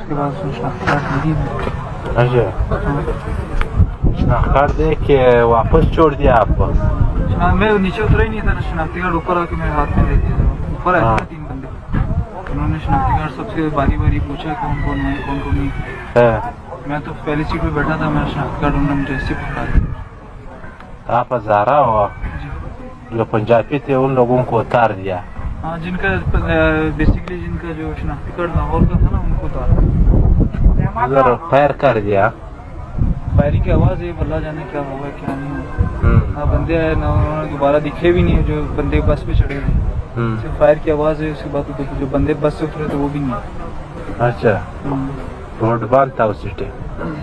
उसके बाद उसने शनाख्ती कार्ड दे दी। अच्छा, शनाख्ती कार्ड दे के वापस छोड़ दिया आपको? मैं नीचे उतरा ही नहीं था, शनाख्ती कार्ड ऊपर आके मेरे हाथ में दे दिया था। ऊपर आए थे 3 बंदे, उन्होंने शनाख्ती कार्ड सबसे बारी बारी पूछा कौन कौन है कौन कौन नहीं। मैं तो पहली सीट पे बैठा था, मेरा शनाख्ती कार्ड उन्होंने मुझे ऐसे पकड़ा दिया। आप हजारा हो जो पंजाबी थे उन लोगों को उतार दिया? हाँ, जिनका बेसिकली जिनका जो शनाख्ती कार्ड लाहौर का था ना, उनको उतारा। उधर फायर कर दिया? फायरिंग की आवाज़ है, अल्लाह जाने क्या हुआ क्या नहीं हुआ। ना बंदे आए ना उन्होंने दोबारा दिखे भी नहीं, जो बंदे बस पे चढ़े हुए। सिर्फ फायर की आवाज़ है, उसके बाद तो जो बंदे बस से उतरे थे वो भी नहीं। अच्छा, रोड बंद था उस टाइम?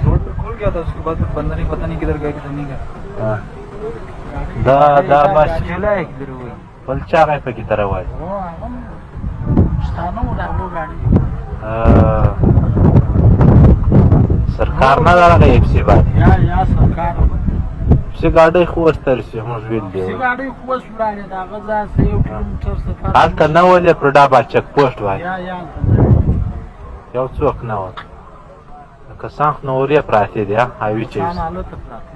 रोड पर खुल गया था, उसके बाद बंदा नहीं पता नहीं किधर गया किधर नहीं गया। दा बस पलचा गए पे की तरह हुआ सरकार ना झाला का एफसी बात या सरकार एफसी गाडी खूप तरसी मुश्किल दे गाडी खूपच पुराणी आहे आता जा 1 किलोमीटर सफर आज का नवले प्रडाबा चेक पोस्ट भाई या याव चोक नाव का सांग नवरिया प्राते द्या हायवे चेस आलो तर प्राते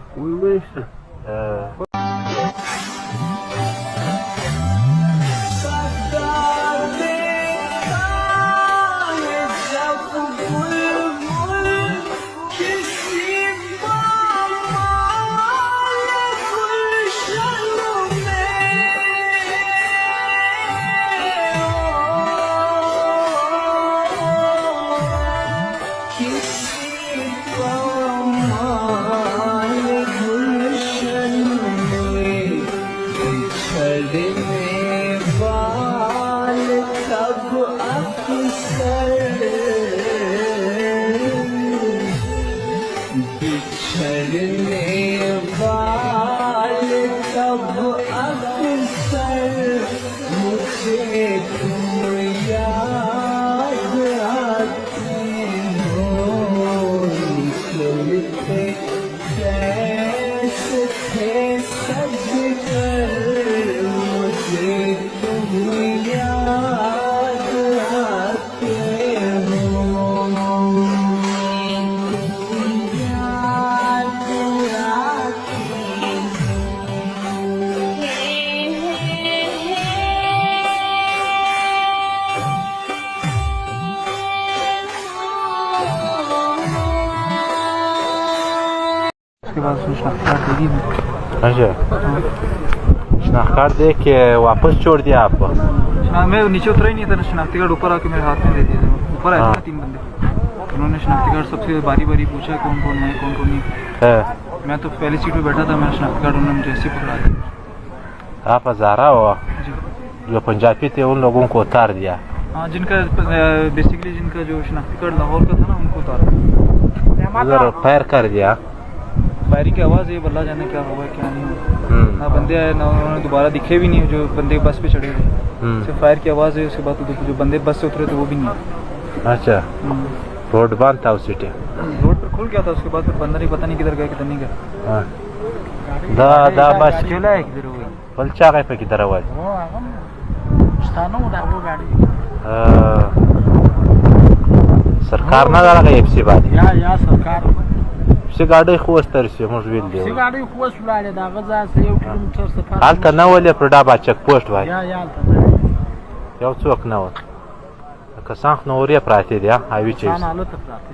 उसके बाद उसने शनाख्ती कार्ड दे दी। अच्छा, शनाख्ती कार्ड दे के वापस छोड़ दिया आपको? मैं नीचे उतरा ही नहीं था, शनाख्ती कार्ड ऊपर आके मेरे हाथ में दे दिया था। ऊपर आए थे 3 बंदे, उन्होंने शनाख्ती कार्ड सबसे बारी बारी पूछा कौन कौन है कौन कौन नहीं। मैं तो पहली सीट पे बैठा था, मेरा शनाख्ती कार्ड उन्होंने मुझे ऐसे पकड़ा दिया। आप हजारा हो जो पंजाबी थे उन लोगों को उतार दिया? हाँ, जिनका बेसिकली जिनका जो शनाख्ती कार्ड लाहौर का था ना, उनको उतारा। उधर फायर कर दिया? फायरिंग की आवाज़ है, अल्लाह जाने क्या हुआ क्या नहीं हुआ। ना बंदे आए ना उन्होंने दोबारा दिखे भी नहीं, जो बंदे बस पे चढ़े हुए। सिर्फ फायर की आवाज़ है, उसके बाद तो जो बंदे बस से उतरे थे वो भी नहीं। अच्छा, रोड बंद था उस टाइम? रोड पर खुल गया था, उसके बाद बंदा नहीं पता नहीं किधर गया किधर नहीं गया। दा बस पलचा गए पे की तरह हुआ सरकार ना झाला का एफसी बात या सरकार एफसी गाडी खूप तरसी मुश्किल दे गाडी खूपच पुराणी आहे आता जा 1 किलोमीटर सफर आज का नवले प्रडाबा चेक पोस्ट भाई या याव चोक नाव का सांग नवरिया प्राते द्या हायवे चेस आलो तर प्राते